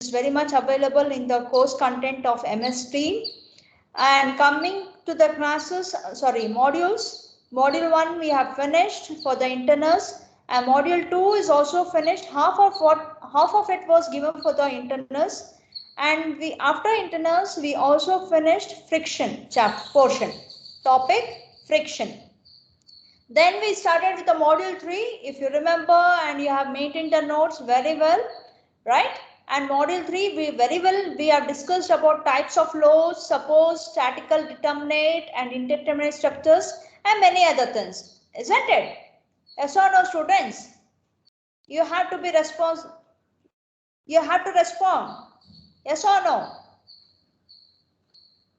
is very much available in the course content of MS Team. And coming to the classes, modules. Module 1 we have finished for the internals, and module 2 is also finished. Half of it was given for the internals, and after internals we also finished friction portion, topic friction. Then we started with the module 3, if you remember, and you have maintained the notes very well, right? And module 3, we have discussed about types of loads, suppose, statical determinate and indeterminate structures, and many other things, isn't it? Yes or no, students? You have to be You have to respond. Yes or no?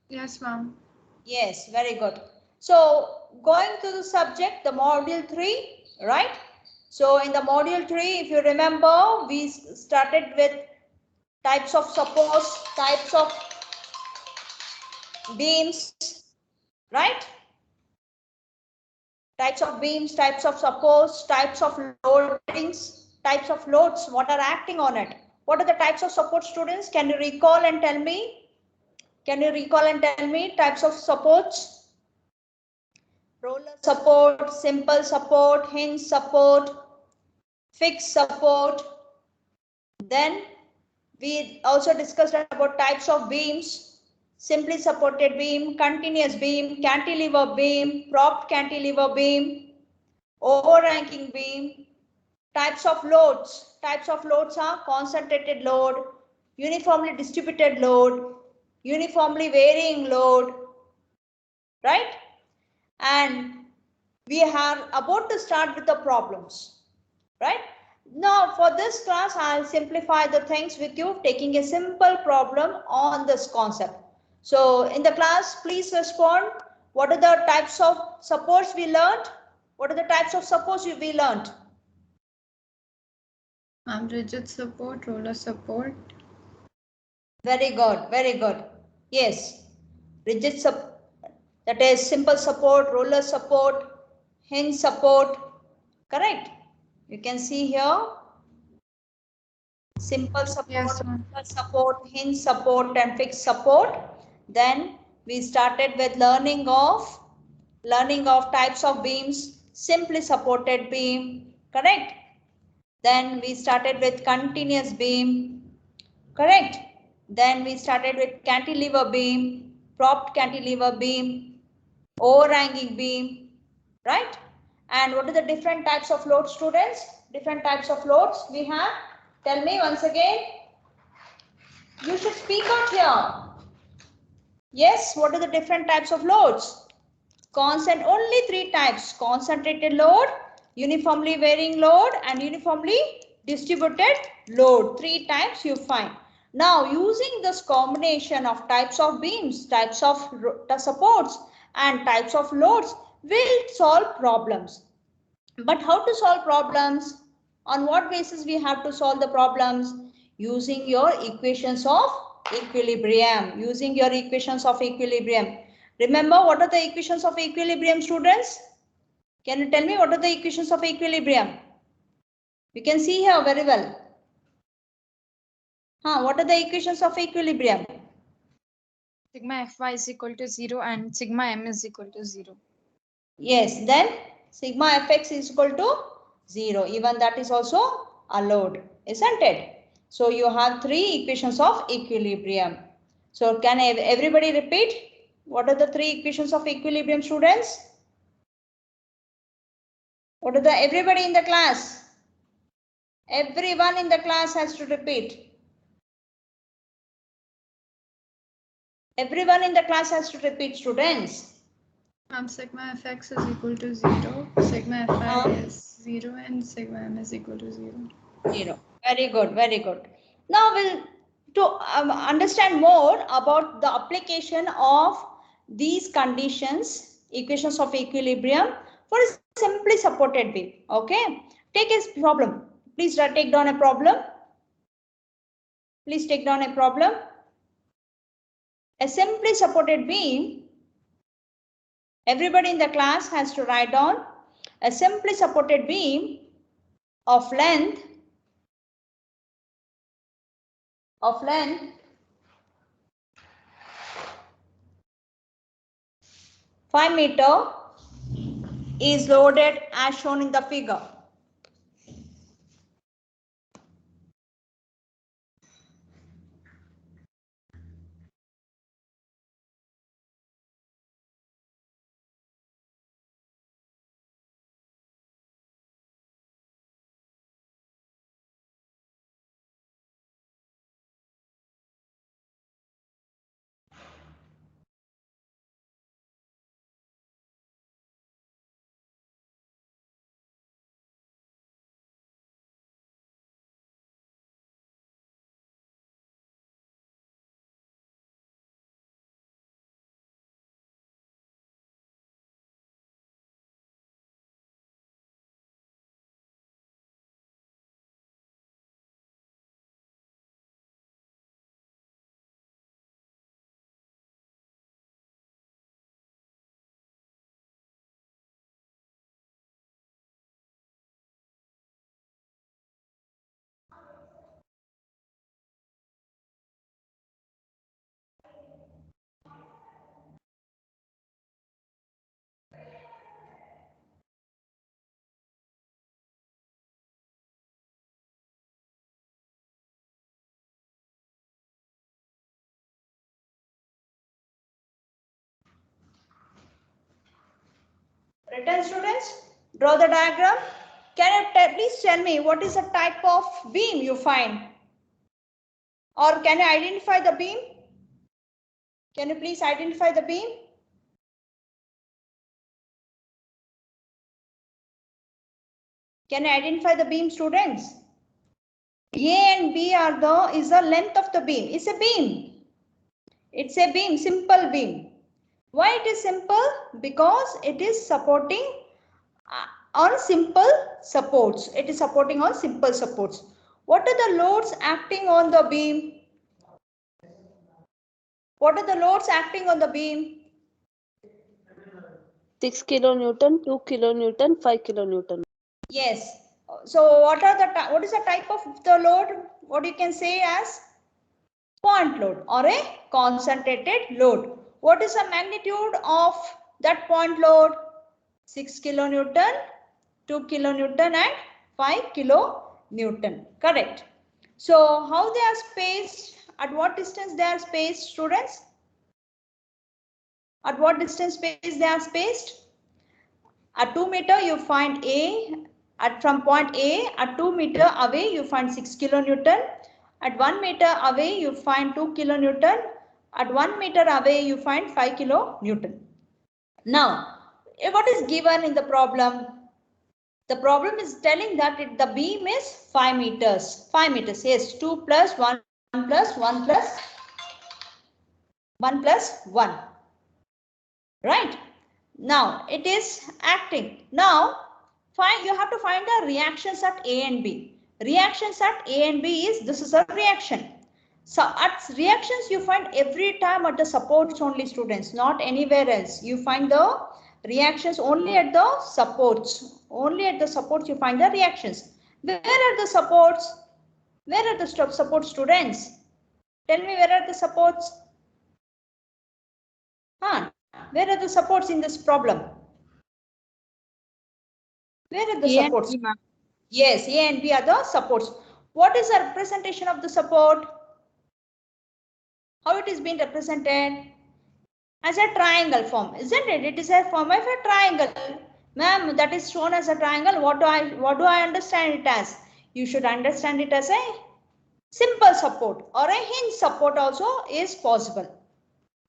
Yes, ma'am. Yes, very good. So going to the subject, the module 3, right? So in the module 3, if you remember, we started with types of supports, types of beams, right? Types of beams, types of supports, types of loadings, types of loads, what are acting on it? What are the types of support, students? Can you recall and tell me? Can you recall and tell me types of supports? Roller support, simple support, hinge support, fixed support. Then we also discussed about types of beams: simply supported beam, continuous beam, cantilever beam, propped cantilever beam, overhanging beam. Types of loads. Types of loads are concentrated load, uniformly distributed load, uniformly varying load, right? And we are about to start with the problems, right? Now for this class, I'll simplify the things with you, taking a simple problem on this concept. So in the class, please respond. What are the types of supports we learned? What are the types of supports we learned? Rigid support, roller support. Very good, very good. Yes, rigid support, that is simple support, roller support, hinge support, correct? You can see here, simple support, Yes, roller support, hinge support and fixed support. Then we started with learning of types of beams, simply supported beam, correct? Then we started with continuous beam, correct? Then we started with cantilever beam, propped cantilever beam, overhanging beam, right? And what are the different types of loads, students? Different types of loads we have. Tell me once again. You should speak out here. Yes, what are the different types of loads? Only 3 types: concentrated load, uniformly varying load, and uniformly distributed load. 3 types you find. Now using this combination of types of beams, types of supports and types of loads, we'll solve problems. But how to solve problems? On what basis we have to solve the problems? Using your equations of equilibrium. Using your equations of equilibrium. Remember, what are the equations of equilibrium, students? Can you tell me what are the equations of equilibrium? You can see here very well. What are the equations of equilibrium? Sigma Fy is equal to 0 and sigma m is equal to 0. Yes, then sigma fx is equal to 0. Even that is also allowed, isn't it? So you have 3 equations of equilibrium. So can everybody repeat? What are the 3 equations of equilibrium, students? What are everybody in the class? Everyone in the class has to repeat. Everyone in the class has to repeat, students. Sigma fx is equal to 0, sigma Fy is 0 and sigma m is equal to 0. 0. Very good, very good. Now to understand more about the application of these conditions, equations of equilibrium for a simply supported beam. Okay, take a problem. Please take down a problem. Please take down a problem. A simply supported beam. Everybody in the class has to write down a simply supported beam of length of length 5 meter is loaded as shown in the figure. Written, students? Draw the diagram. Can you please tell me what is the type of beam you find? Or can you identify the beam? Can you please identify the beam? Can you identify the beam, students? A and B is the length of the beam. It's a beam. It's a beam, simple beam. Why it is simple? Because it is supporting on simple supports. It is supporting on simple supports. What are the loads acting on the beam? What are the loads acting on the beam? 6 kilonewton, 2 kilonewton, 5 kilonewton. Yes. So what is the type of the load? What you can say as point load or a concentrated load. What is the magnitude of that point load? 6 kilonewton, 2 kilonewton and 5 kilonewton. Correct. So how they are spaced? At what distance they are spaced, students? At what distance space they are spaced? At 2 meter you find A. From point A at 2 meter away you find 6 kilonewton. At 1 meter away you find 2 kilonewton. At 1 meter away you find 5 kilonewton. Now, what is given in the problem? The problem is telling that the beam is 5 meters. 5 meters, yes, 2 plus 1 plus 1 plus 1 plus 1. Right? Now, it is acting. Now, you have to find the reactions at A and B. Reactions at A and B is, this is a reaction. So, at reactions you find every time at the supports only, students, not anywhere else. You find the reactions only at the supports. Only at the supports you find the reactions. Where are the supports? Where are the support, students? Tell me, where are the supports? Where are the supports in this problem? Where are the supports? Yes, A and B are the supports. What is the representation of the support? How it is being represented? As a triangle form, isn't it? It is a form of a triangle. Ma'am, that is shown as a triangle. What do I understand it as? You should understand it as a simple support or a hinge support also is possible.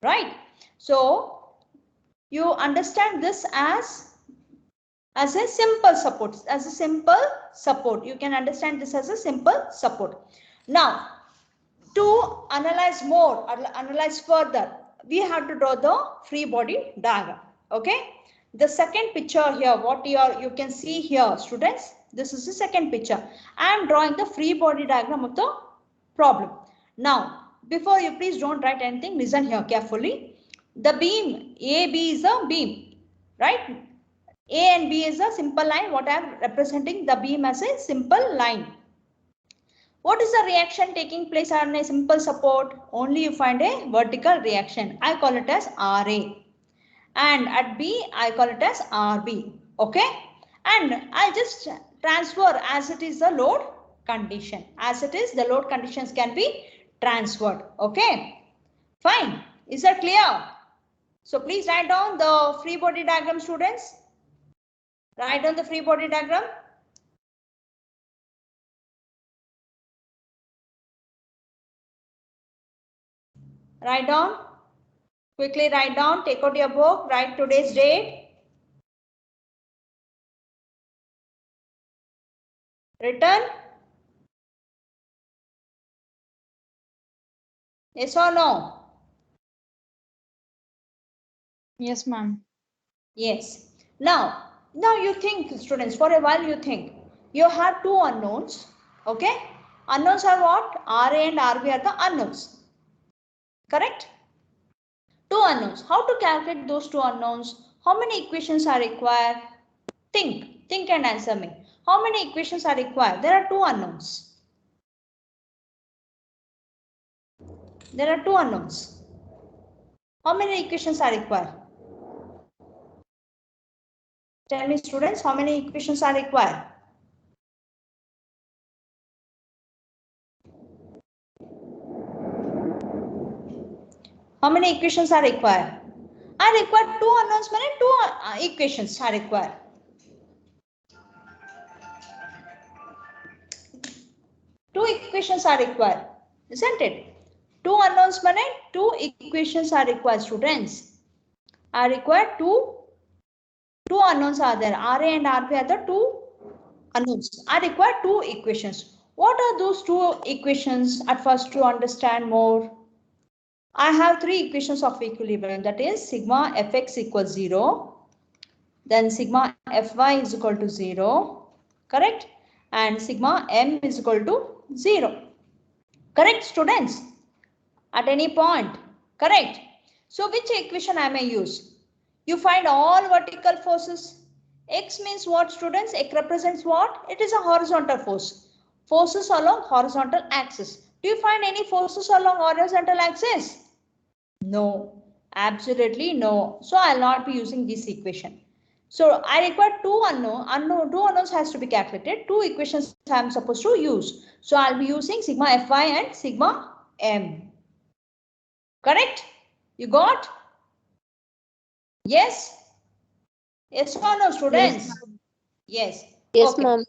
Right? So, you understand this as a simple support. You can understand this as a simple support. Now, to analyze more, analyze further, we have to draw the free body diagram. Okay. The second picture here, what you can see here, students, this is the second picture. I am drawing the free body diagram of the problem. Now, before you please don't write anything, listen here carefully. The beam AB is a beam, right? A and B is a simple line. What I am representing the beam as a simple line. What is the reaction taking place on a simple support? Only you find a vertical reaction. I call it as RA. And at B, I call it as RB. Okay. And I just transfer as it is the load condition. As it is, the load conditions can be transferred. Okay. Fine. Is that clear? So please write down the free body diagram, students. Write down the free body diagram. Write down. Quickly write down. Take out your book. Write today's date. Written? Yes or no? Yes, ma'am. Yes. Now you think, students, for a while you think you have two unknowns. Okay. Unknowns are what? RA and RB are the unknowns. Correct? Two unknowns. How to calculate those two unknowns? How many equations are required? Think and answer me. How many equations are required? There are two unknowns. There are two unknowns. How many equations are required? Tell me, students, how many equations are required? How many equations are required? I require two unknowns, meaning two equations are required. Two equations are required, isn't it? Two unknowns, meaning two equations are required, students. I require two unknowns are there. RA and RB are the two unknowns. I require two equations. What are those two equations? At first, to understand more, I have three equations of equilibrium. That is sigma fx equals 0. Then sigma fy is equal to 0. Correct? And sigma m is equal to 0. Correct, students? At any point. Correct? So which equation I may use? You find all vertical forces. X means what, students? X represents what? It is a horizontal force. Forces along horizontal axis. Do you find any forces along horizontal axis? No. Absolutely no. So I'll not be using this equation. So I require two unknowns has to be calculated. Two equations I'm supposed to use. So I'll be using sigma fy and sigma m. Correct? You got? Yes? Yes or no, students? Yes. Yes, Okay. ma'am.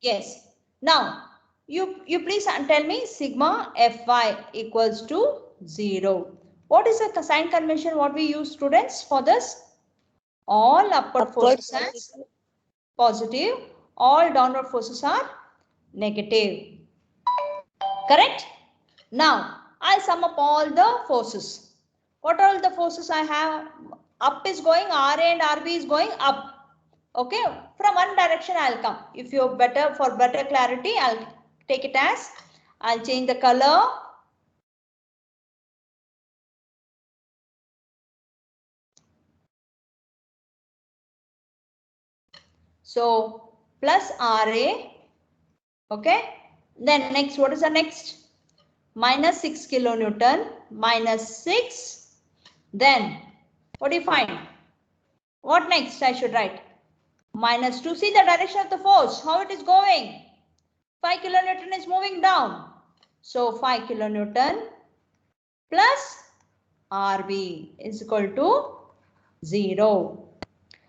Yes. Now, you please tell me sigma fy equals to 0. What is the sign convention what we use, students, for this? All upward forces are positive, all downward forces are negative. Correct? Now, I sum up all the forces. What are all the forces I have? Up is going, RA and RB is going up. Okay, from one direction I'll come. If you're for better clarity, I'll take it as, I'll change the color. So plus RA. Okay. Then next, what is the next? Minus 6 kilonewton, minus 6. Then what do you find? What next I should write? Minus 2. See the direction of the force, how it is going. 5 kilonewton is moving down. So 5 kilonewton plus RB is equal to 0.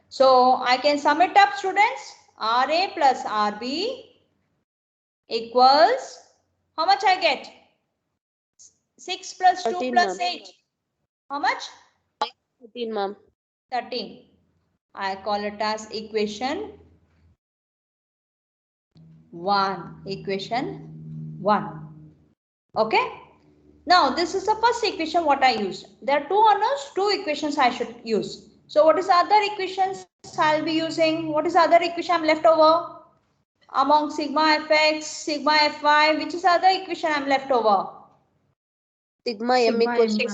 So I can sum it up, students. RA plus RB equals, how much I get? 6 plus 2 13, plus ma'am. 8. How much? 13, ma'am. 13. I call it as equation 1. Equation 1. Okay. Now this is the first equation what I used. There are two unknowns, two equations I should use. So what is the other equations I'll be using? What is the other equation I'm left over? Among sigma fx, sigma fy, which is the other equation I'm left over? Sigma m equals to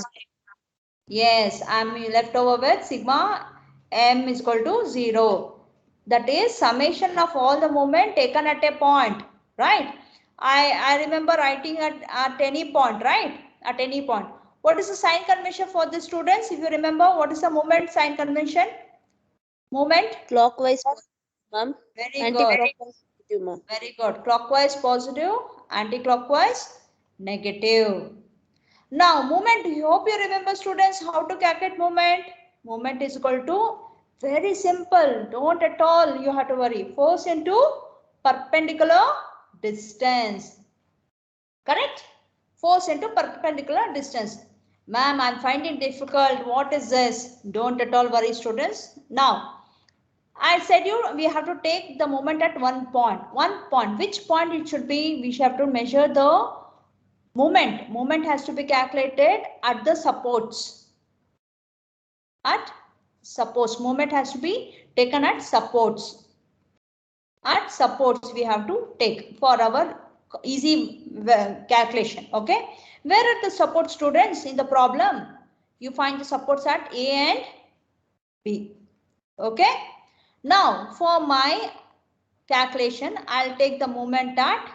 Yes, I'm left over with sigma m is equal to 0. That is summation of all the moment taken at a point, right? I remember writing at any point, right? At any point. What is the sign convention for the students? If you remember, what is the moment sign convention? Moment? Clockwise, ma'am. Very good. Anti-clockwise, negative, ma'am. Very good. Clockwise positive, anti-clockwise negative. Now, moment, I hope you remember students how to calculate moment. Moment is equal to, very simple, don't at all you have to worry. Force into perpendicular distance. Correct? Force into perpendicular distance. Ma'am, I'm finding difficult. What is this? Don't at all worry students. Now, I said we have to take the moment at one point. One point. Which point it should be? We have to measure the moment. Moment has to be calculated at the supports. At supports. Moment has to be taken at supports. At supports we have to take for our easy calculation. Okay. Where are the support students in the problem? You find the supports at A and B. Okay. Now for my calculation, I'll take the moment at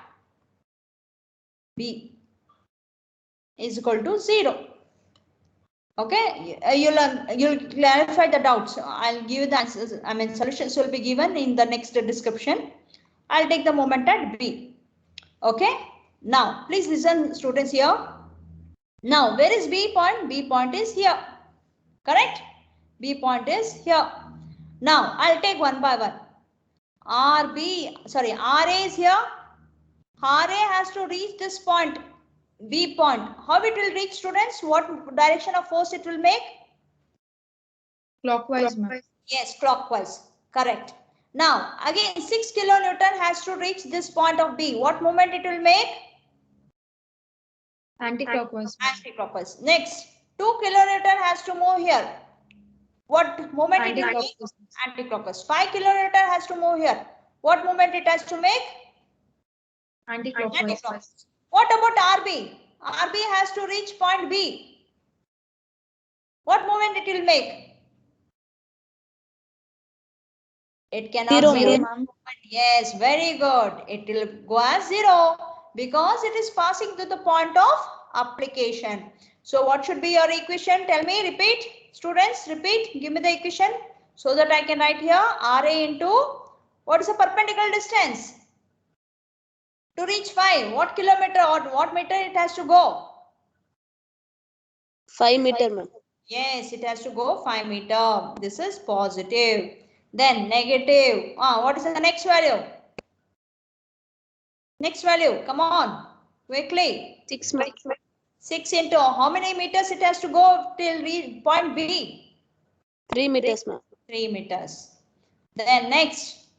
B is equal to 0. Okay, you'll clarify the doubts. I'll give you the answers. I mean, solutions will be given in the next description. I'll take the moment at B. Okay. Now, please listen, students here. Now, where is B point? B point is here. Correct? B point is here. Now, I'll take one by one. RA is here. RA has to reach this point, B point. How it will reach, students? What direction of force it will make? Clockwise, ma'am. Yes, clockwise. Correct. Now, again, 6 kilonewton has to reach this point of B. What moment it will make? Anti-clockwise. Anti-clockwise. Next, 2 kilonewton has to move here. What moment it will make? Anti-clockwise. 5 kilonewton has to move here. What moment it has to make? Anti-clockwise. What about RB? RB has to reach point B. What moment it will make? It cannot Zero, ma'am. Yes, very good. It will go as 0 because it is passing to the point of application. So what should be your equation? Tell me, repeat. Students, repeat. Give me the equation so that I can write here RA into, what is the perpendicular distance? To reach 5, what kilometer or what meter it has to go? 5 meter, ma'am. Yes, it has to go 5 meter. This is positive. Then negative. What is the next value? Next value. Come on. Quickly. 6 ma'am. 6 into how many meters it has to go till reach point B? 3 meters, ma'am. 3 meters. Then next.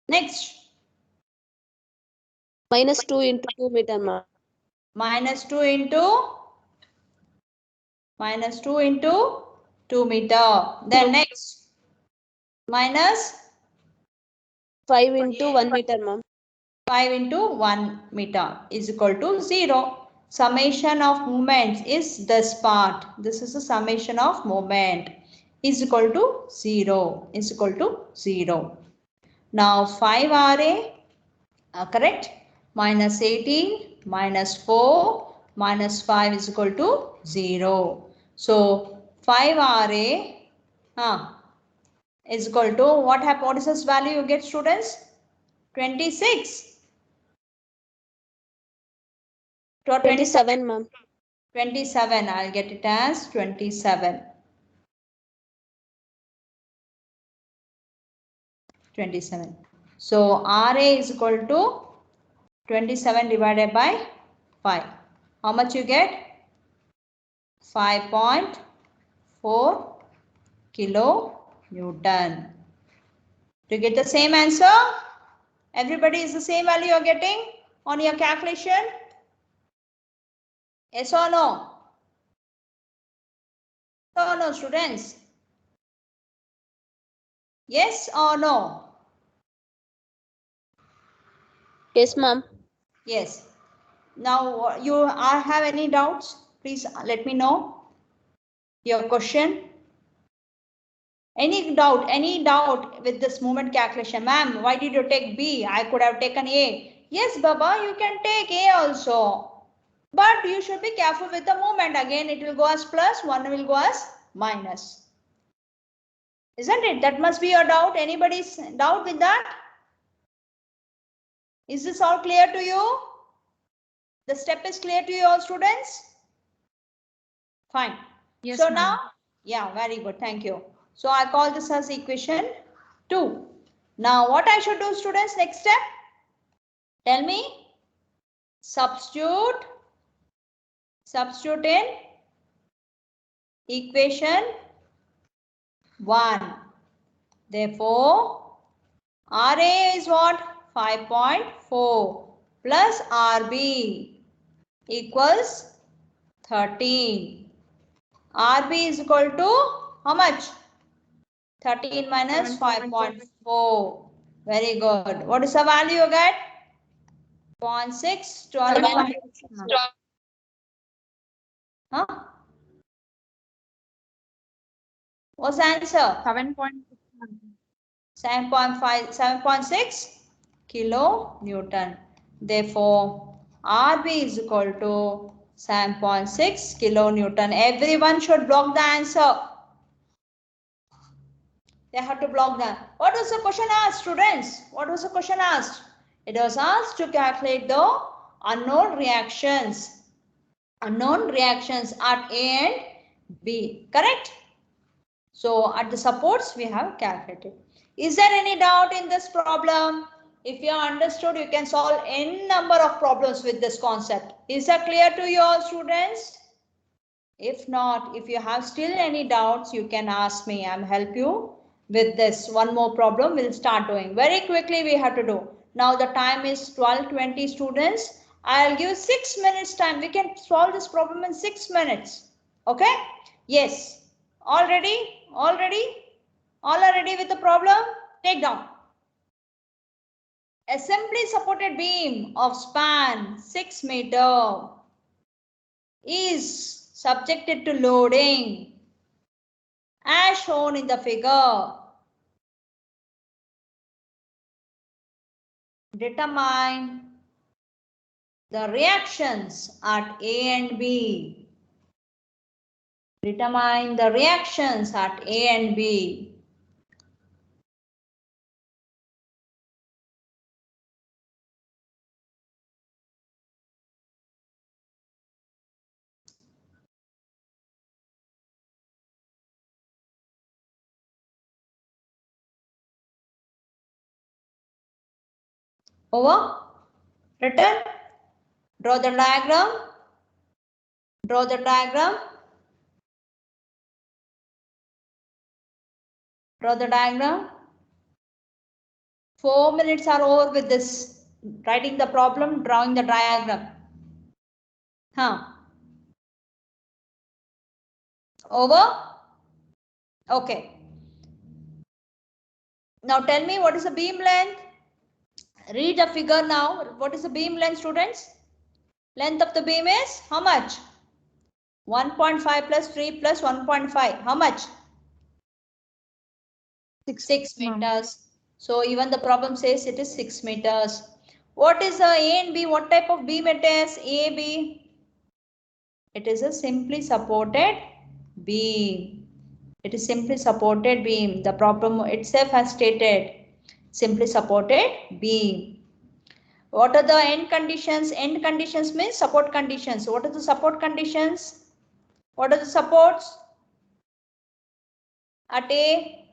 Next. Minus 2 into 2 meter, ma'am. Minus 2 into 2 meter. Then next. Minus 5 into 1 meter, ma'am. 5 into 1 meter is equal to 0. Summation of moments is this part. This is the summation of moment is equal to 0. Is equal to 0. Now 5 RA, correct? Minus 18 minus 4 minus 5 is equal to 0. So 5 RA is equal to what is this value you get, students? 26. 27, ma'am. 27. I'll get it as 27. 27. So RA is equal to 27 divided by 5. How much you get? 5.4 kilonewton. Do you get the same answer? Everybody is the same value you're getting on your calculation? Yes or no? Yes or no, students? Yes or no? Yes, ma'am. Yes. Now you have any doubts? Please let me know your question. Any doubt with this moment calculation? Ma'am, why did you take B? I could have taken A. Yes, Baba, you can take A also. But you should be careful with the movement. Again, it will go as plus, one will go as minus. Isn't it? That must be your doubt. Anybody's doubt with that? Is this all clear to you? The step is clear to you all students? Fine. Yes, So ma'am. now, yeah, very good. Thank you. So I call this as equation 2. Now what I should do, students, next step? Tell me. Substitute in equation 1. Therefore, RA is what? 5.4 plus RB equals 13. RB is equal to how much? 13 minus 5.4. Very good. What is the value you get? 0.6, 12. Huh? What's the answer? 7.6 kilonewton. Therefore, RB is equal to 7.6 kilonewton. Everyone should block the answer. They have to block that. What was the question asked, students? What was the question asked? It was asked to calculate the unknown reactions. Unknown reactions at A and B. Correct? So at the supports we have calculated. Is there any doubt in this problem? If you understood, you can solve n number of problems with this concept. Is that clear to you all, students? If not, if you have still any doubts, you can ask me. I'll help you with this. One more problem we'll start doing. Very quickly we have to do. Now the time is 12:20, students. I'll give 6 minutes time. We can solve this problem in 6 minutes. Okay? Yes. All ready? All ready? All are ready with the problem? Take down. A simply supported beam of span 6 meter is subjected to loading as shown in the figure. Determine the reactions at A and B. Determine the reactions at A and B. Over? Written? Draw the diagram. Draw the diagram. Draw the diagram. 4 minutes are over with this. Writing the problem, drawing the diagram. Over? Okay. Now tell me, what is the beam length? Read the figure now. What is the beam length, students? Length of the beam is how much? 1.5 plus 3 plus 1.5. How much? 6 meters. So even the problem says it is 6 meters. What is the A and B? What type of beam it is? A, B. It is a simply supported beam. It is simply supported beam. The problem itself has stated simply supported beam. What are the end conditions? End conditions means support conditions. What are the support conditions? What are the supports at A?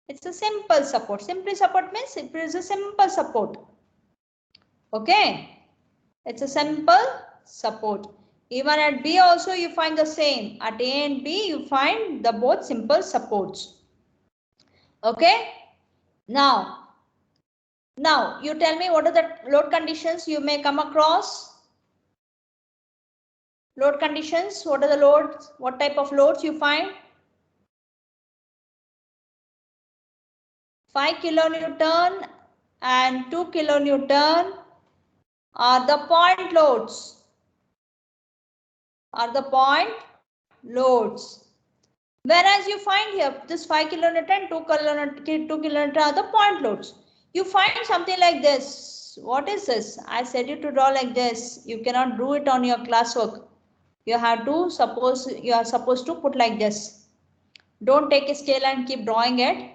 It's a simple support. Simply support means it is a simple support. Okay. It's a simple support. Even at B also you find the same. At A and B you find the both simple supports. Okay. Now you tell me what are the load conditions you may come across. Load conditions, what are the loads? What type of loads you find? 5 kilonewton and 2 kilonewton are the point loads. Whereas you find here this 5 kilonewton, 2 kilonewton are the point loads. You find something like this. What is this? I said you to draw like this. You cannot do it on your classwork. You have to you are supposed to put like this. Don't take a scale and keep drawing it.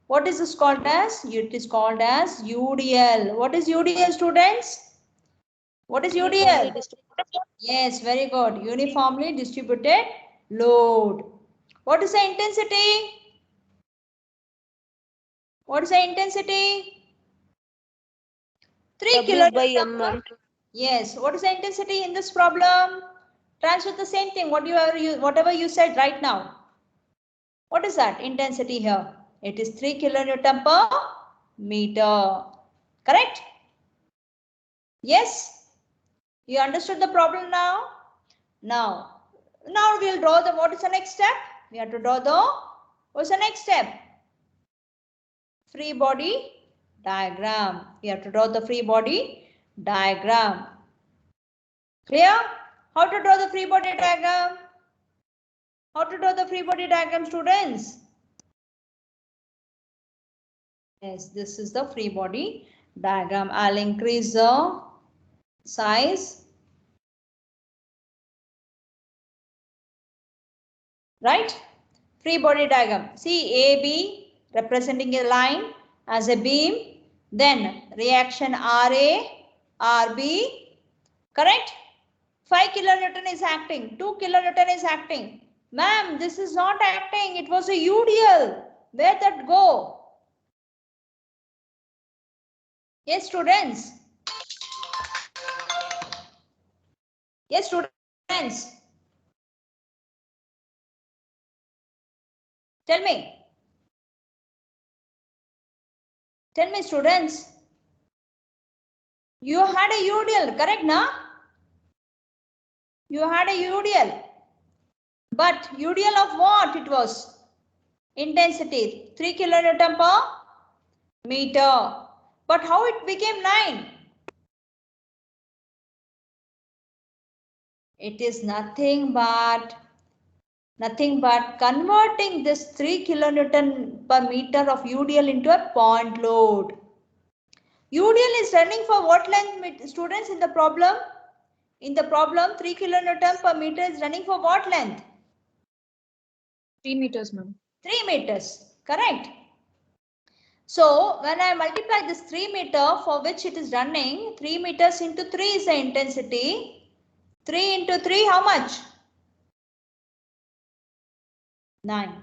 What is this called as? It is called as UDL. What is UDL, students? What is UDL? Yes, very good. Uniformly distributed load. What is the intensity? What is the intensity? 3 W by kilonewton. mm. Yes. What is the intensity in this problem? Translate the same thing. Whatever you said right now. What is that intensity here? It is 3 kilonewton per meter. Correct? Yes. You understood the problem now? Now we'll draw the, what is the next step? We have to draw the, what's the next step? Free body diagram. We have to draw the free body diagram. Clear? How to draw the free body diagram? How to draw the free body diagram, students? Yes, this is the free body diagram. I'll increase the size. Right? Free body diagram. See AB representing a line as a beam. Then reaction RA, RB. Correct? 5 kilonewton is acting. 2 kilonewton is acting. Ma'am, this is not acting. It was a UDL. Where that go? Yes, students. Yes, students. Tell me. Tell me, students. You had a UDL, correct, na? You had a UDL. But UDL of what it was? Intensity 3 kilonewton per meter. But how it became 9? It is nothing but converting this 3 kilonewton per meter of UDL into a point load. UDL is running for what length, students, in the problem? In the problem, 3 kilonewton per meter is running for what length? 3 meters, ma'am. 3 meters, correct. So when I multiply this 3 meter for which it is running, 3 meters into 3 is the intensity. 3 into 3, how much? 9.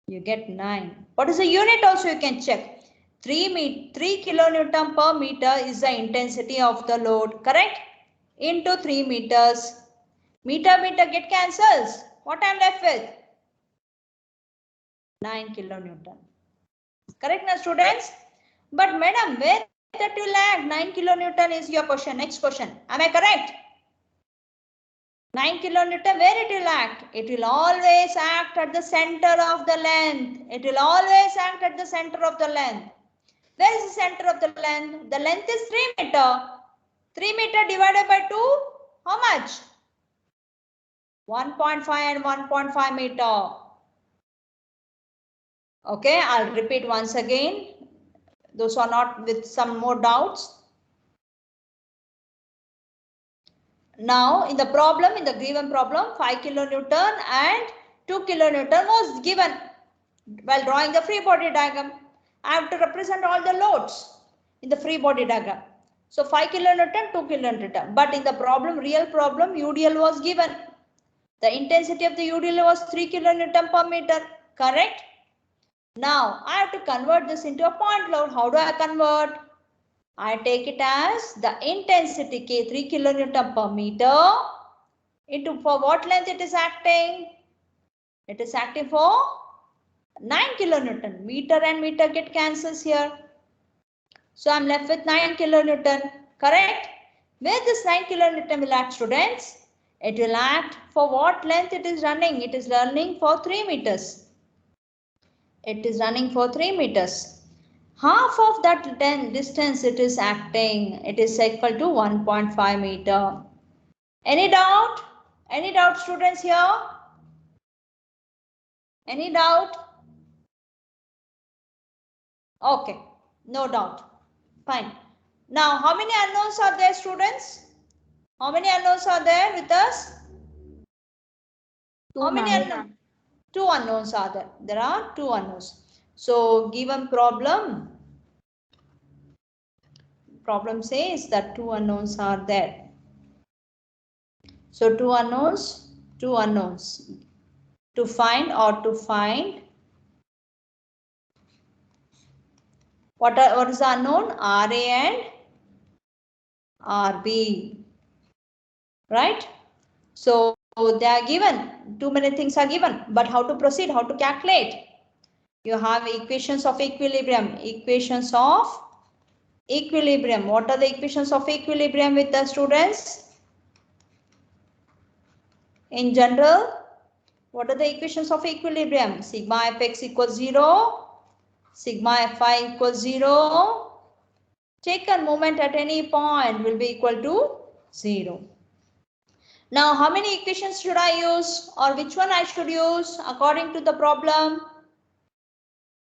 You get 9. What is the unit also you can check. 3 kilonewton per meter is the intensity of the load, correct? Into 3 meters. Meter get cancels. What I'm left with? 9 kilonewton. Correct now, students? But madam, where that will act? 9 kilonewton is your question. Next question. Am I correct? 9 kilonewton, where it will act? It will always act at the center of the length. It will always act at the center of the length. Where is the center of the length? The length is 3 meter. 3 meter divided by 2, how much? 1.5 and 1.5 meter. Okay, I'll repeat once again. Those are not with some more doubts. Now, in the problem, in the given problem, 5 kilonewton and 2 kilonewton was given while drawing the free body diagram. I have to represent all the loads in the free body diagram. So 5 kilonewton, 2 kilonewton. But in the problem, real problem, UDL was given. The intensity of the UDL was 3 kilonewton per meter. Correct? Now, I have to convert this into a point load. How do I convert? I take it as the intensity K 3 kilonewton per meter into for what length it is acting? It is acting for 9 kilonewton. Meter and meter get cancels here. So I'm left with 9 kilonewton. Correct? Where this 9 kilonewton will act, students? It will act for what length it is running? It is running for 3 meters. It is running for 3 meters. Half of that distance it is acting. It is equal to 1.5 meter. Any doubt? Any doubt, students, here? Any doubt? Okay, no doubt. Fine. Now, how many unknowns are there, students? How many unknowns are there with us? How many unknowns? Two unknowns are there. There are two unknowns. So, given problem says that two unknowns are there. So, two unknowns to find what is the unknown? RA and RB, right? So they are given, too many things are given, but how to proceed, how to calculate? You have equations of equilibrium. What are the equations of equilibrium with the students? In general, what are the equations of equilibrium? Sigma fx equals 0, sigma fi equals 0. Taken moment at any point will be equal to 0. Now, how many equations should I use, or which one I should use according to the problem?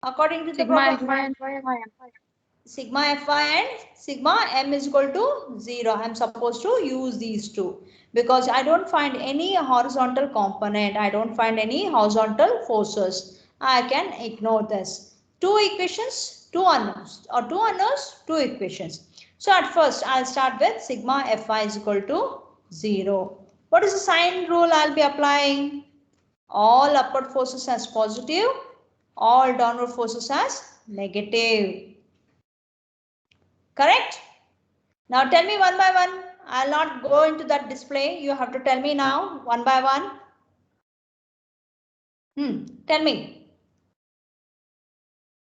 According to the problem, sigma fi and sigma m is equal to 0. I am supposed to use these two because I don't find any horizontal component. I don't find any horizontal forces. I can ignore this. Two equations, two unknowns, or two unknowns, two equations. So at first, I'll start with sigma fi is equal to 0. What is the sign rule I'll be applying? All upward forces as positive, all downward forces as negative. Correct? Now tell me one by one. I'll not go into that display. You have to tell me now one by one. Tell me.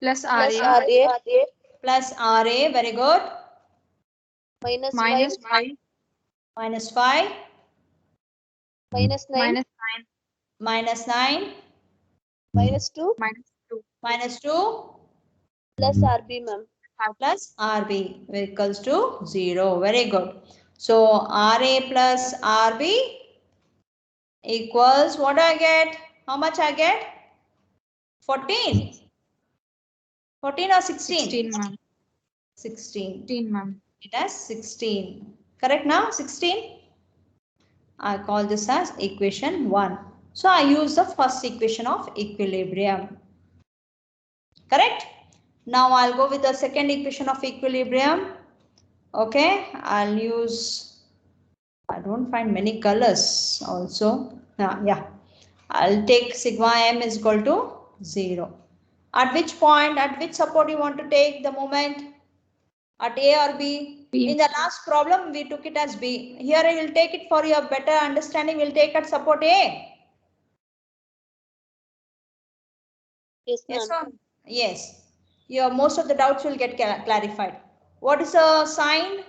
Plus Plus RA RA Plus RA. Very good. minus minus 5 5 Minus 5. minus 9 minus 9 Minus 9. minus 2 minus 2 Minus 2. plus RB, ma'am. Plus RB equals to 0. Very good. So RA plus RB equals what I get? How much I get? 14. 14 or 16? 16, ma'am. 16. 16, ma'am. It has 16. Correct now? 16. I call this as equation 1. So I use the first equation of equilibrium. Correct? Now I'll go with the second equation of equilibrium. Okay, I'll use, I don't find many colors also. Yeah, I'll take sigma m is equal to 0. At which point, at which support you want to take the moment? At A or B? B. In the last problem, we took it as B. Here I will take it for your better understanding. We'll take at support A. Yes, Yes, ma'am. or yes. Your most of the doubts will get clarified. What is a sign?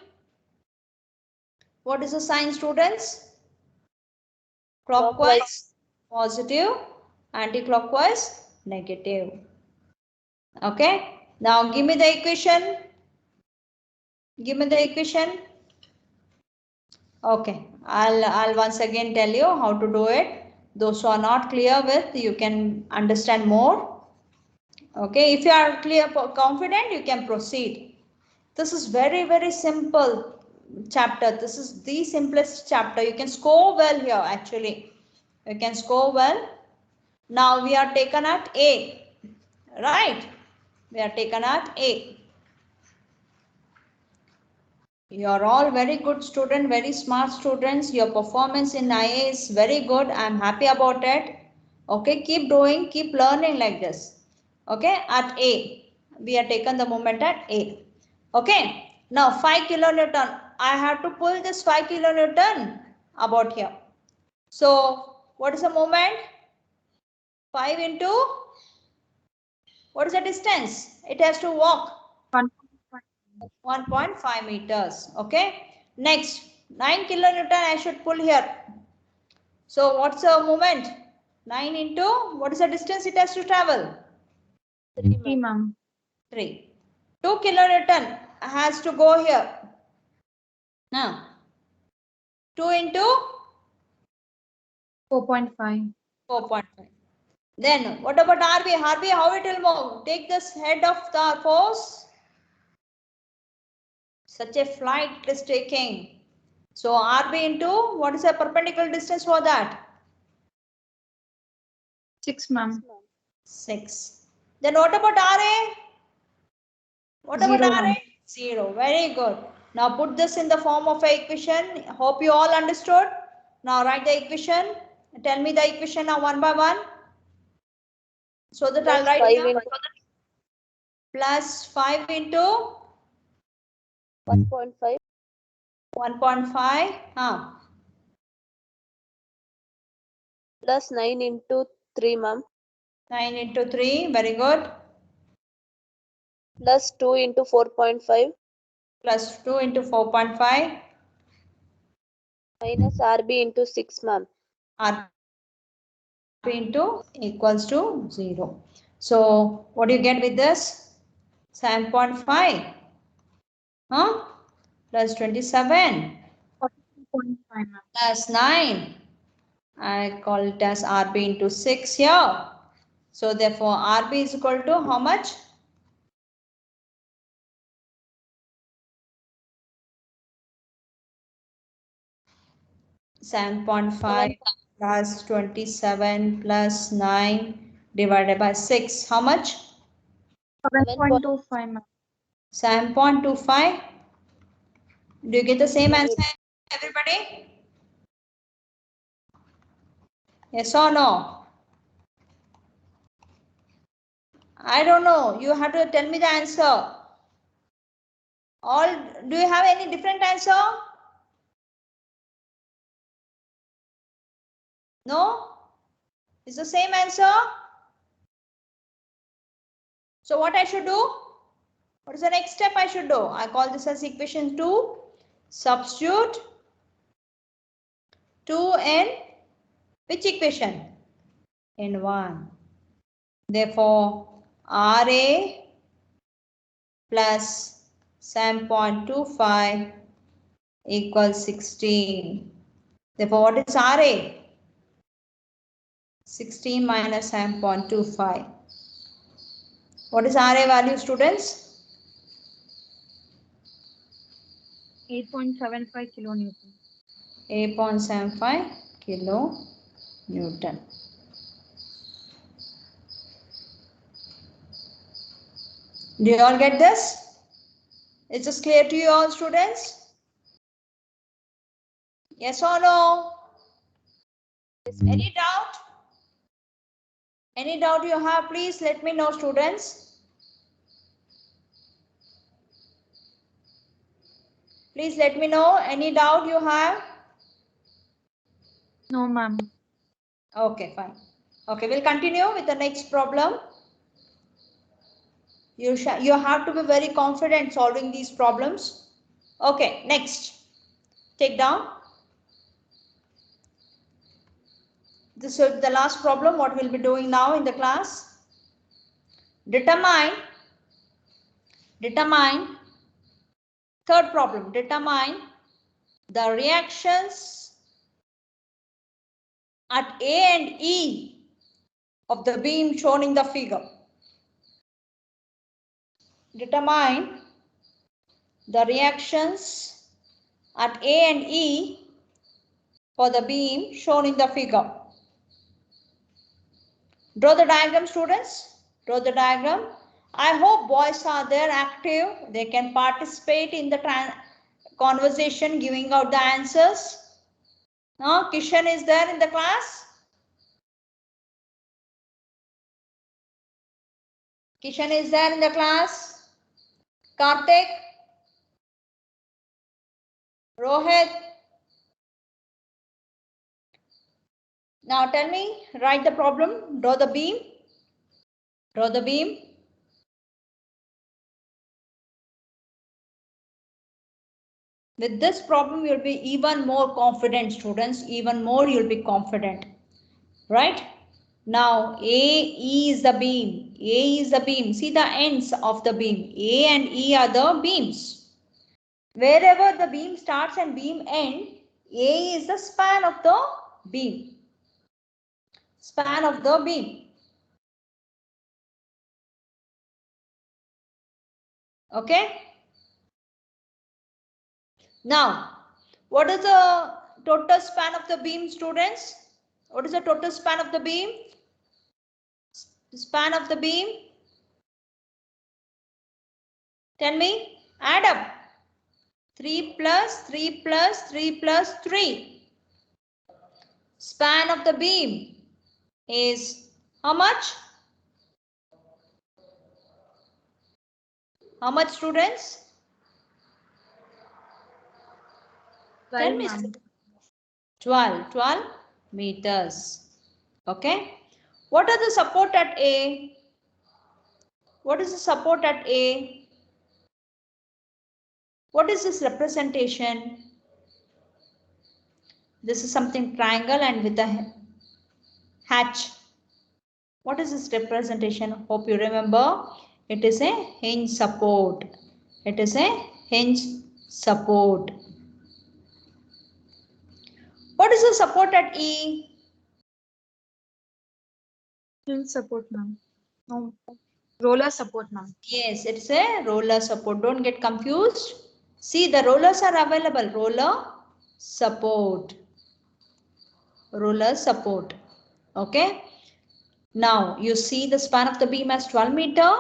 What is a sign, students? Clockwise, positive, anti-clockwise, negative. Okay. Now give me the equation. Give me the equation. Okay. I'll once again tell you how to do it. Those who are not clear with, you can understand more. Okay. If you are clear, confident, you can proceed. This is very, very simple chapter. This is the simplest chapter. You can score well here actually. You can score well. Now we are taken at A. Right? We are taken at A. You are all very good students, very smart students. Your performance in IA is very good. I am happy about it. Okay, keep doing, keep learning like this. Okay, at A. We are taken the moment at A. Okay, now 5 kilonewton. I have to pull this 5 kilonewton about here. So, what is the moment? 5 into, what is the distance? It has to walk. 1.5 meters. Okay. Next, 9 kilonewton I should pull here. So what's the moment? 9 into, what is the distance it has to travel? 3, ma'am. 3. 2 kilonewton has to go here. Now, 2 into 4.5. 4.5. Then what about RB? RB, how it will move? Take this head of the force. Such a flight it is taking. So RB into what is the perpendicular distance for that? 6, ma'am. 6. Then what about RA? What about 0, RA? ma'am. 0. Very good. Now put this in the form of an equation. Hope you all understood. Now write the equation. Tell me the equation now one by one. So that I'll write 5 here. into Plus 5 into 1.5 1.5. plus 9 into 3, ma'am. 9 into 3. Very good. Plus 2 into 4.5 Plus 2 into 4.5. minus RB into 6, ma'am. RP into equals to 0. So what do you get with this? 7.5. Plus 27. 42.5, ma'am. Plus 9. I call it as RB into 6 here. So therefore RB is equal to how much? 7.5 plus 27 plus 9 divided by 6. How much? 7.25, ma'am. 7.25. Do you get the same answer, everybody? Yes or no? I don't know. You have to tell me the answer. All, do you have any different answer? No? It's the same answer? So what I should do? What is the next step I should do? I call this as equation 2. Substitute 2 in which equation? In 1. Therefore, RA plus 7.25 equals 16. Therefore, what is RA? 16 minus 7.25. What is RA value, students? 8.75 kilonewton. 8.75 kilonewton. Do you all get this? Is this clear to you all, students? Yes or no? Any doubt? Any doubt you have, please let me know, students. Please let me know any doubt you have. No, ma'am. Okay, fine. Okay, we'll continue with the next problem. You have to be very confident solving these problems. Okay, next. Take down. This is the last problem what we'll be doing now in the class. Determine third problem. Determine the reactions at A and E of the beam shown in the figure. Determine the reactions at A and E for the beam shown in the figure. Draw the diagram, students. Draw the diagram. I hope boys are there active. They can participate in the conversation, giving out the answers. No, Kishan is there in the class. Kishan is there in the class. Karthik. Rohit. Now tell me, write the problem. Draw the beam. Draw the beam. With this problem, you'll be even more confident, students. Even more, you'll be confident. Right? Now, A is the beam. A is the beam. See the ends of the beam. A and E are the beams. Wherever the beam starts and beam end, A is the span of the beam. Span of the beam. Okay. Now, what is the total span of the beam, students? What is the total span of the beam? Span of the beam? Tell me. Add up. 3 plus 3 plus 3 plus 3. Span of the beam is how much? How much, students? 12, Tell me. ma'am. 12 meters. Okay. What are the support at A? What is the support at A? What is this representation? This is something triangle and with a hatch. What is this representation? Hope you remember. It is a hinge support. It is a hinge support. What is the support at E? Hinge support, ma'am. No. Roller support, ma'am. Yes, it's a roller support. Don't get confused. See, the rollers are available. Roller support. Roller support. Okay. Now, you see the span of the beam as 12 meter.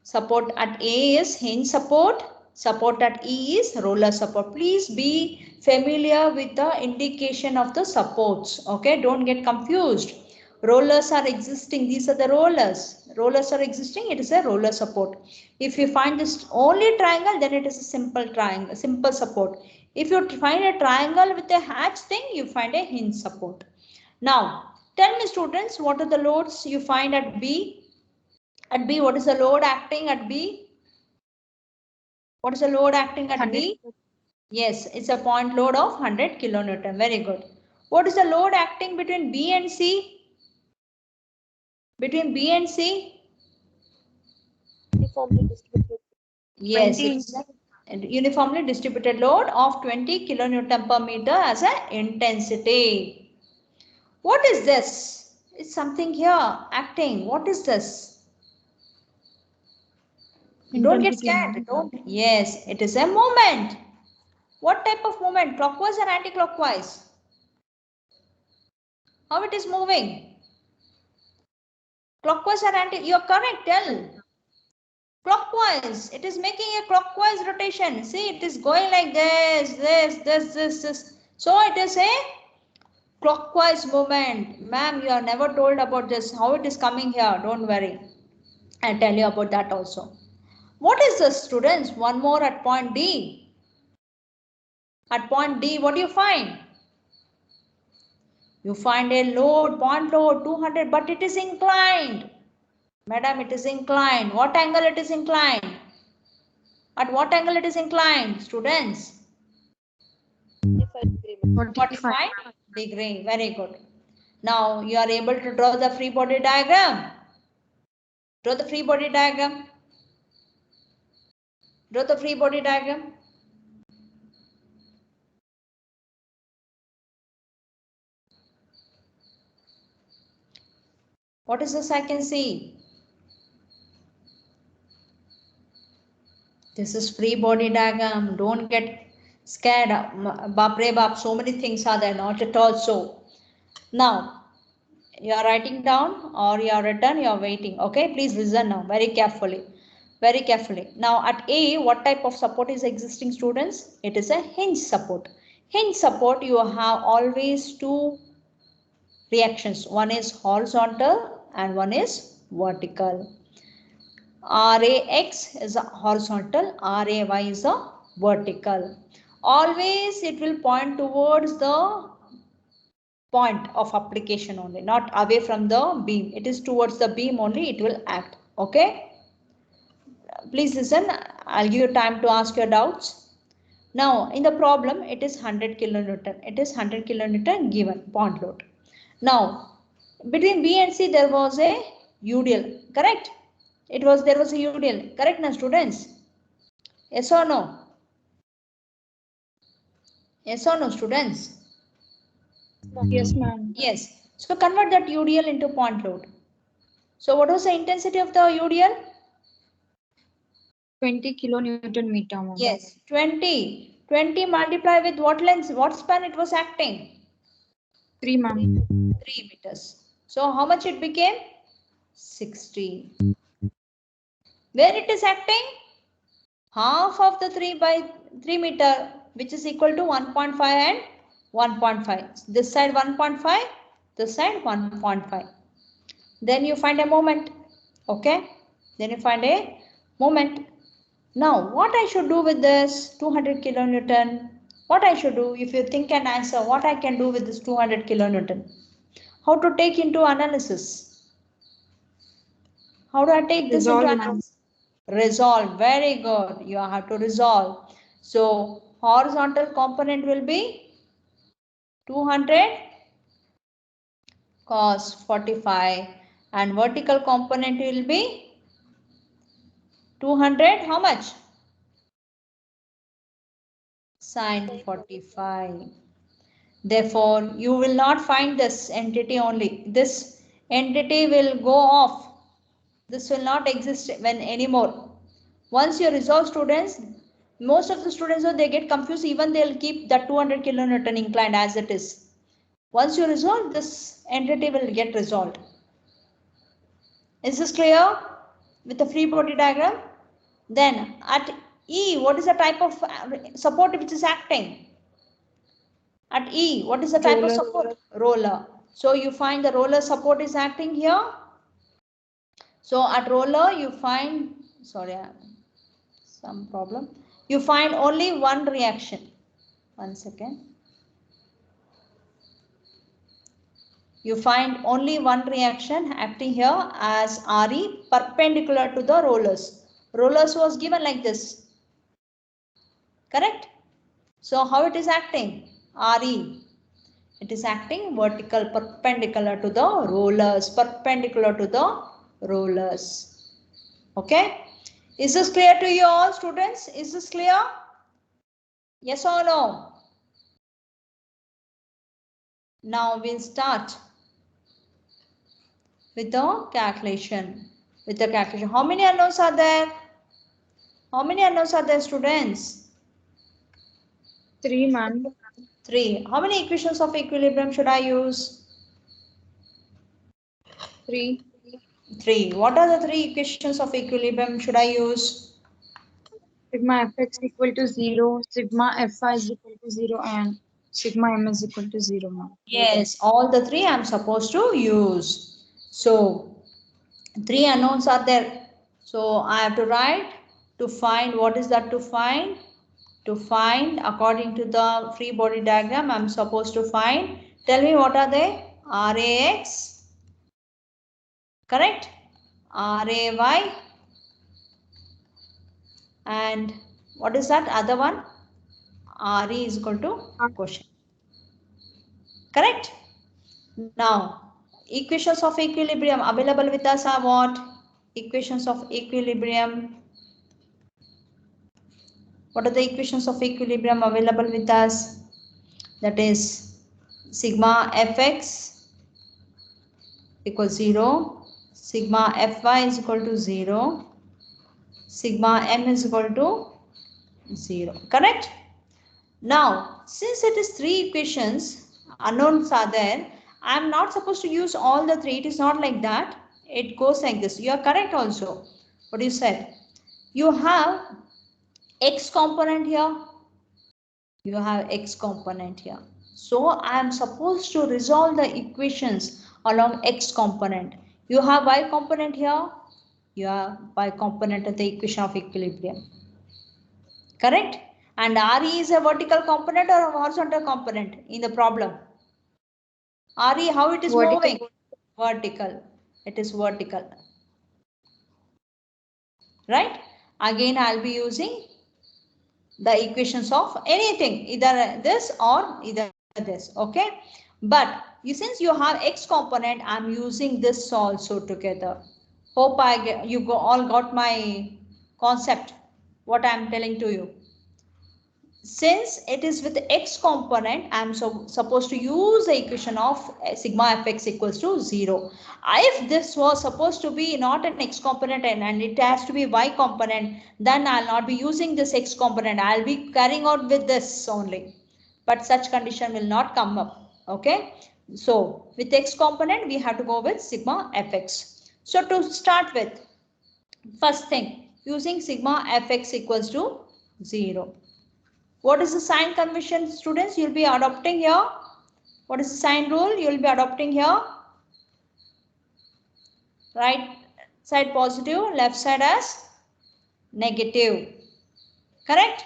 Support at A is hinge support. Support at E is roller support. Please be familiar with the indication of the supports. Okay, don't get confused. Rollers are existing. These are the rollers. Rollers are existing. It is a roller support. If you find this only triangle, then it is a simple triangle, simple support. If you find a triangle with a hatch thing, you find a hinge support. Now, tell me, students, what are the loads you find at B? At B, what is the load acting at B? What is the load acting at 100. B? Yes, it's a point load of 100 kilonewton. Very good. What is the load acting between B and C? Between B and C? Uniformly distributed. Yes, 20. it's a uniformly distributed load of 20 kilonewton per meter as an intensity. What is this? It's something here acting. What is this? Don't get Intensity, scared. ma'am. Don't. Yes, it is a movement. What type of movement? Clockwise or anti-clockwise? How it is moving? Clockwise or anti? You are correct. Tell. Clockwise. It is making a clockwise rotation. See, it is going like this. So it is a clockwise movement. Ma'am, you are never told about this. How it is coming here? Don't worry. I'll tell you about that also. What is this, students? One more at point D. At point D, what do you find? You find a load, point load 200, but it is inclined. Madam, it is inclined. What angle it is inclined? At what angle it is inclined, students? 45 degree. 45 degree. Very good. Now you are able to draw the free body diagram. Draw the free body diagram. Draw the free body diagram. What is this I can see? This is free body diagram. Don't get scared. Bapre bap, so many things are there, not at all so. Now, you are writing down or you are written, you are waiting. Okay, please listen now very carefully. Very carefully. Now at A, what type of support is existing, students? It is a hinge support. Hinge support, you have always two reactions. One is horizontal and one is vertical. RAX is a horizontal, RAY is a vertical. Always it will point towards the point of application only, not away from the beam. It is towards the beam only it will act. Okay. Please listen. I'll give you time to ask your doubts. Now in the problem it is 100 kilonewton. It is 100 kilonewton given point load. Now between B and C there was a UDL. Correct? There was a UDL. Correct now, students? Yes or no? Yes or no, students? Yes, ma'am. Yes. So convert that UDL into point load. So what was the intensity of the UDL? 20 kilonewton meter, ma'am. Yes, 20. 20 multiply with what length? What span it was acting? 3, ma'am. 3 meters. So how much it became? 60. Where it is acting? Half of the 3 by 3 meter, which is equal to 1.5 and 1.5. This side 1.5, this side 1.5. Then you find a moment. Okay. Then you find a moment. Now, what I should do with this 200 kilonewton? What I should do, if you think and answer, what I can do with this 200 kilonewton? How to take into analysis? How do I take this Resolve, into ma'am. analysis? Resolve. Very good. You have to resolve. So, horizontal component will be 200 cos 45 and vertical component will be 200. How much? Sin 45. Therefore, you will not find this entity only. This entity will go off. This will not exist when anymore. Once you resolve, students, most of the students, they get confused. Even they'll keep that 200 kilonewton inclined as it is. Once you resolve, this entity will get resolved. Is this clear with the free body diagram? Then at E, what is the type of support which is acting? At E, what is the type of support? Roller. So you find the roller support is acting here. So at roller you find, sorry, some problem. You find only one reaction. 1 second. You find only one reaction acting here as RE perpendicular to the rollers. Rollers was given like this. Correct? So how it is acting? RE. It is acting vertical perpendicular to the rollers. Perpendicular to the rollers. Okay? Is this clear to you all, students? Is this clear? Yes or no? Now we'll start with the calculation. How many unknowns are there? How many unknowns are there, students? 3, ma'am. 3. How many equations of equilibrium should I use? 3. 3. What are the 3 equations of equilibrium should I use? Sigma fx equal to 0, sigma fy is equal to 0, and sigma m is equal to 0, ma'am. Yes, all the 3 I'm supposed to use. So 3 unknowns are there. So I have to write to find. What is that to find? To find according to the free body diagram, I'm supposed to find. Tell me what are they? RAX, correct? RAY, and what is that other one? RE is equal to quotient. Correct? Now, equations of equilibrium available with us are what? Equations of equilibrium. What are the equations of equilibrium available with us? That is sigma fx equals 0, sigma fy is equal to 0, sigma m is equal to 0. Correct? Now, since it is 3 equations, unknowns are there, I am not supposed to use all the 3. It is not like that. It goes like this. You are correct also. What you said. You have x component here. You have x component here. So, I am supposed to resolve the equations along x component. You have y component here. You have y component of the equation of equilibrium. Correct? And RE is a vertical component or a horizontal component in the problem? RE, how it is Vertical. moving? Vertical. It is vertical. Right? Again, I'll be using the equations of anything, either this or either this. Okay? But since you have x component, I'm using this also together. Hope you all got my concept, what I'm telling to you. since it is with x component, I am supposed to use the equation of sigma fx equals to 0. If this was supposed to be not an x component and it has to be y component, then I'll not be using this x component. I'll be carrying out with this only. But such condition will not come up. Okay. So with x component, we have to go with sigma fx. So to start with, first thing, using sigma fx equals to 0. What is the sign convention, students, you'll be adopting here? What is the sign rule you'll be adopting here? Right side positive, left side as negative. Correct?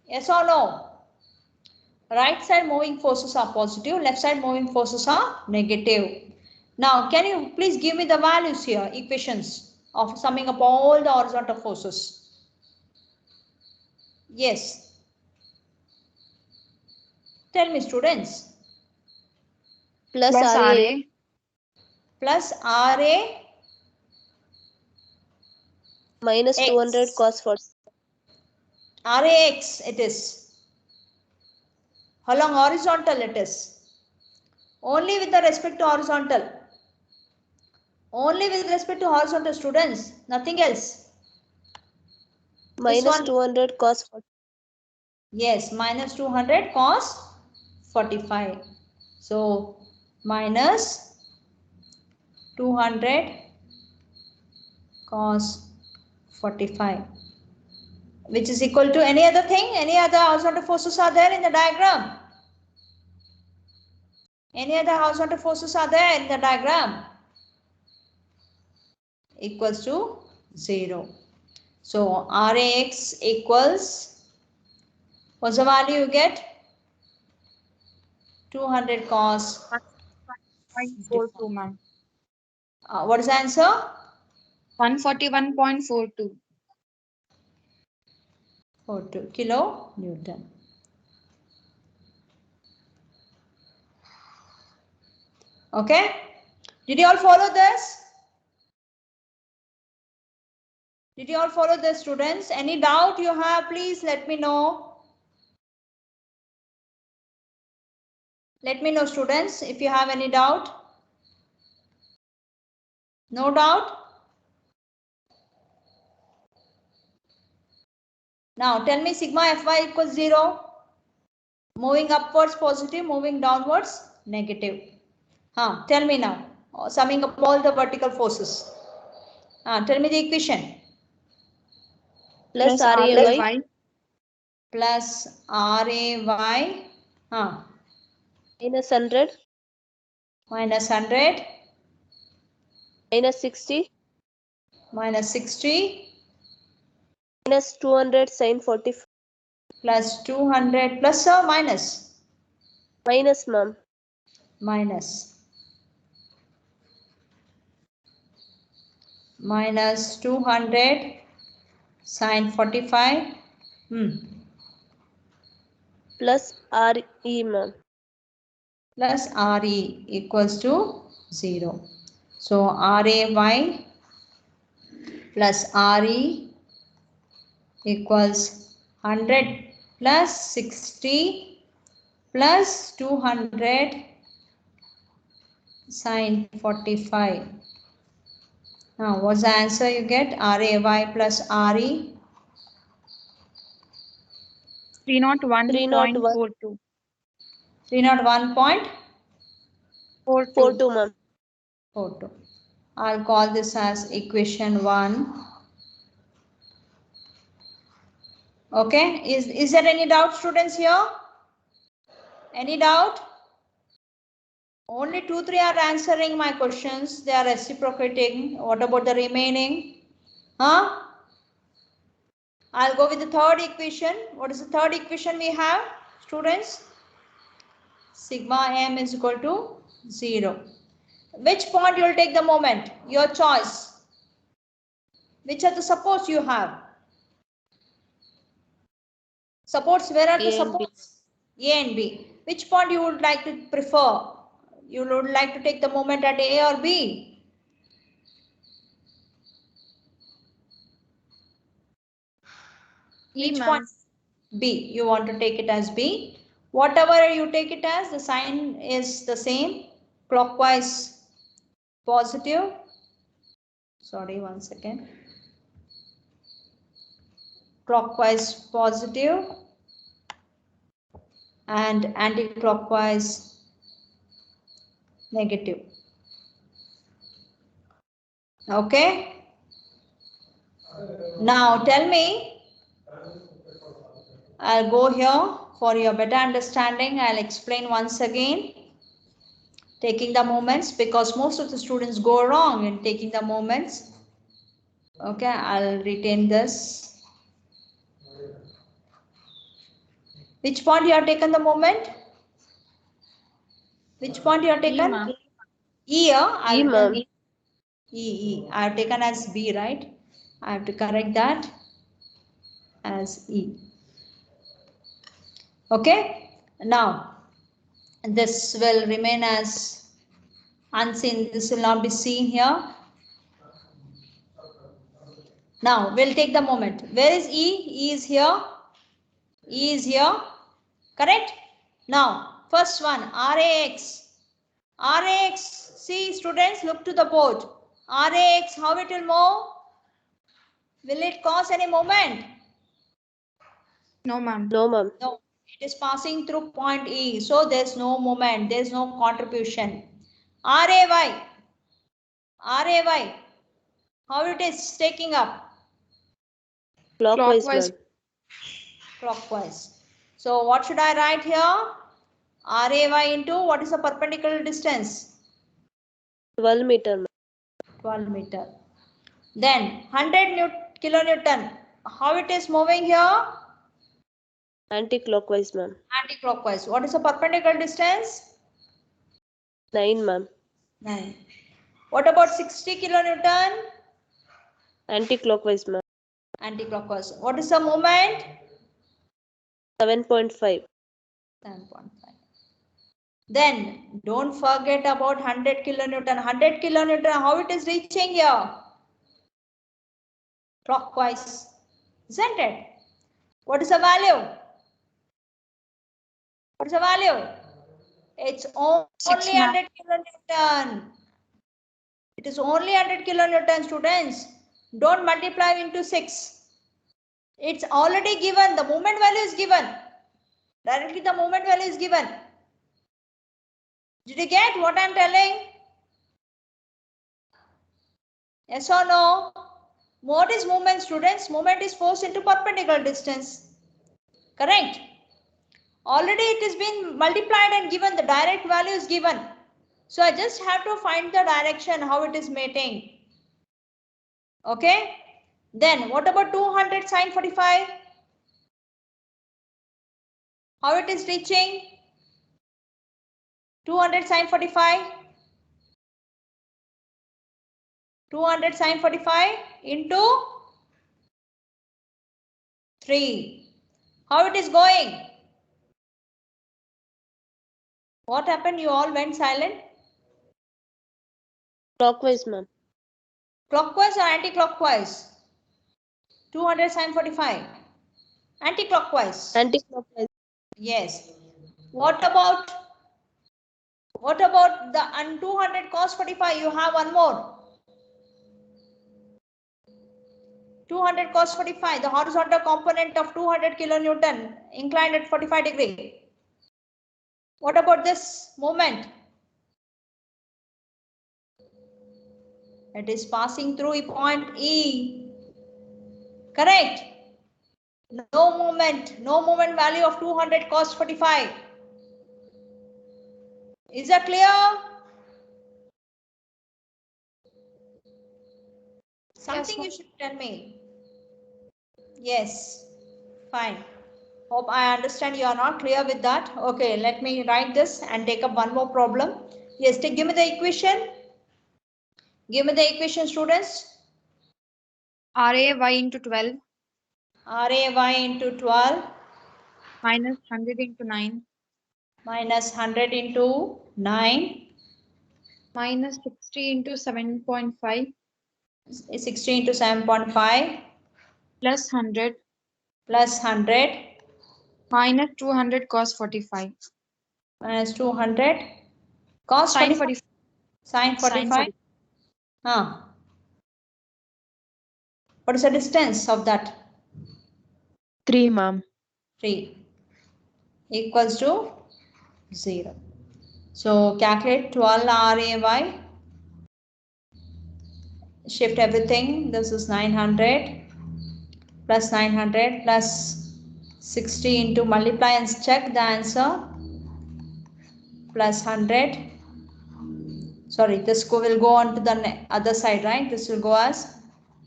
Yes or no? Right side moving forces are positive, left side moving forces are negative. Now, can you please give me the values here, equations of summing up all the horizontal forces? Yes. Tell me, students. Plus Plus RA. RA. Plus RA Minus 200 x. cos 40. RAX it is. Along horizontal it is. Only with the respect to horizontal. Only with respect to horizontal, students. Nothing else. Minus This one. 200 cos 40. Yes, minus 200 cos 45. So minus 200 cos 45. Which is equal to any other thing? Any other horizontal forces are there in the diagram? Any other horizontal forces are there in the diagram? Equals to 0. So RAX equals, what's the value you get? 200 cos 141.42, ma'am. what is the answer? 141.42. 42 kilo Newton. Okay, did you all follow this? Did you all follow this, students? Any doubt you have, please let me know. Let me know, students, if you have any doubt. No doubt? Now tell me sigma Fy equals 0. Moving upwards positive, moving downwards negative. Tell me now, summing up all the vertical forces. Tell me the equation. Plus Plus RAY. RAY. Plus RAY. Minus 100. Minus 100. Minus 60. Minus 60. Minus 200 sin 45. Plus 200 plus or minus? Minus, ma'am. Minus. Minus 200 sin 45. Plus RE, ma'am. Plus RE equals to 0. So RAY plus RE equals 100 plus 60 plus 200 sin 45. Now what's the answer you get? RAY plus RE? 301.42. 301.42. 42, ma'am. I'll call this as equation 1. Okay, is there any doubt, students, here? Any doubt? Only 2-3 are answering my questions. They are reciprocating. What about the remaining? I'll go with the third equation. What is the third equation we have, students? Sigma m is equal to 0. Which point you will take the moment? Your choice. Which are the supports you have? Supports, where are the supports? A and B. Which point you would like to prefer? You would like to take the moment at A or B? E, Which ma'am. point? B. You want to take it as B. Whatever you take it as, the sign is the same. Clockwise positive. Sorry, one second. Clockwise positive and anti-clockwise negative. Okay. Now tell me, I'll go here for your better understanding. I'll explain once again. Taking the moments, because most of the students go wrong in taking the moments. Okay, I'll retain this. Which point you have taken the moment? Which point you have taken? ma'am. E, E, ma'am. E. I have taken as B, right? I have to correct that as E. Okay. Now, this will remain as unseen. This will not be seen here. Now, we'll take the moment. Where is E? E is here. E is here. Correct? Now, first one, RAX. RAX. See, students, look to the board. RAX, how it will move? Will it cause any moment? No, ma'am. No, ma'am. No, it is passing through point E. So there's no moment, there's no contribution. RAY. RAY. How it is taking up? Clockwise, Clockwise. ma'am. Clockwise. So what should I write here? RAY into what is the perpendicular distance? 12 meter, ma'am. 12 meter. Then 100 kilonewton. How it is moving here? Anti-clockwise, ma'am. Anti-clockwise. What is the perpendicular distance? 9, ma'am. 9. What about 60 kilonewton? Anti-clockwise, ma'am. Anti-clockwise. What is the moment? 7.5. 7.5. Then don't forget about 100 kilonewton. 100 kilonewton, how it is reaching here? Clockwise, isn't it? What is the value? What is the value? It's only 100 kilonewton. It is only 100 kilonewton, students. Don't multiply into 6. It's already given. The moment value is given. Directly the moment value is given. Did you get what I'm telling? Yes or no? What is movement, students? Movement is force into perpendicular distance. Correct? Already it has been multiplied and given. The direct value is given. So I just have to find the direction, how it is mating. Okay? Then what about 200 sine 45? How it is reaching? 200 sine 45? 200 sine 45 into 3. How it is going? What happened? You all went silent? Clockwise, ma'am. Clockwise or anti-clockwise? 200 sine 45. Anti-clockwise. Anti-clockwise. Yes. What about the 200 cos 45? You have one more. 200 cos 45, the horizontal component of 200 kilonewton inclined at 45 degree. What about this moment? It is passing through a point E. Correct? No moment value of 200 cos 45. Is that clear? Something you should tell me. Yes, fine. Hope I understand you are not clear with that. Okay, let me write this and take up one more problem. Yes, give me the equation. Give me the equation, students. RAY into 12 RAY into 12 minus 100 into 9 minus 100 into 9 minus 60 into 7.5 is 60 into 7.5 plus 100 plus 100 Minus 200 cos 45. Minus 200 cos Sin 45. 45. Sin Sin 45. What is the distance of that? 3, ma'am. 3 equals to 0. So calculate 12 RAY. Shift everything. This is 900 plus 900 plus 60 into multiply and check the answer. Plus 100. Sorry, this will go on to the other side, right? This will go as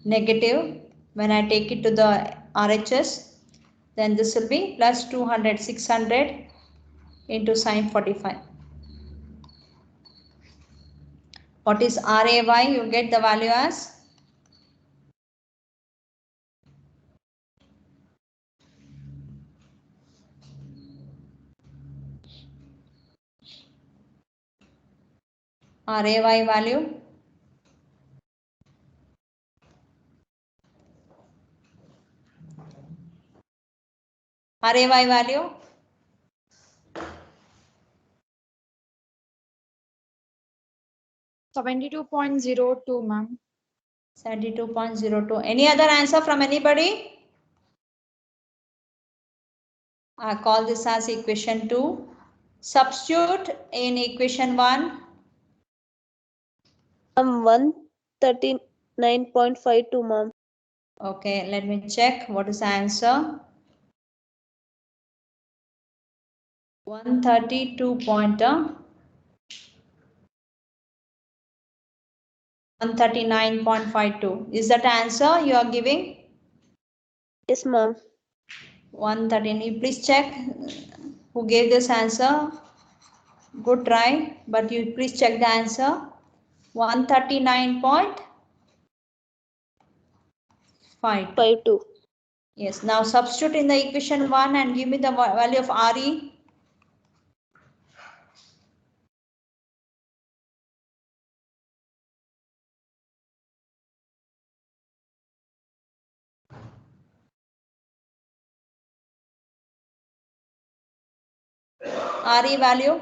negative when I take it to the RHS. Then this will be plus 200, 600 into sin 45. What is RAY? You get the value as RAY value. RAY value. 72.02, ma'am. 72.02. Any other answer from anybody? I call this as equation 2. Substitute in equation 1. 139.52, ma'am. Okay, let me check what is the answer. 139.52. Is that answer you are giving? Yes, ma'am. 113. Please check who gave this answer. Good try, but you please check the answer. 139.52. 52. Yes. Now substitute in the equation 1 and give me the value of RE. RE value.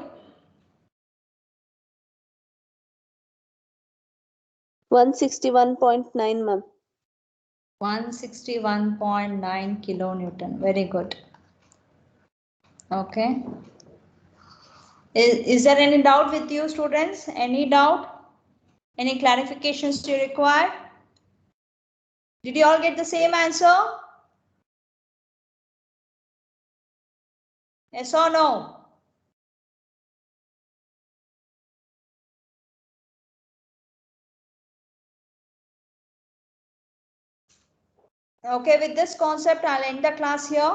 161.9, ma'am. 161.9 kilonewton. Very good. Okay. Is there any doubt with you, students? Any doubt? Any clarifications you require? Did you all get the same answer? Yes or no? Okay, with this concept, I'll end the class here.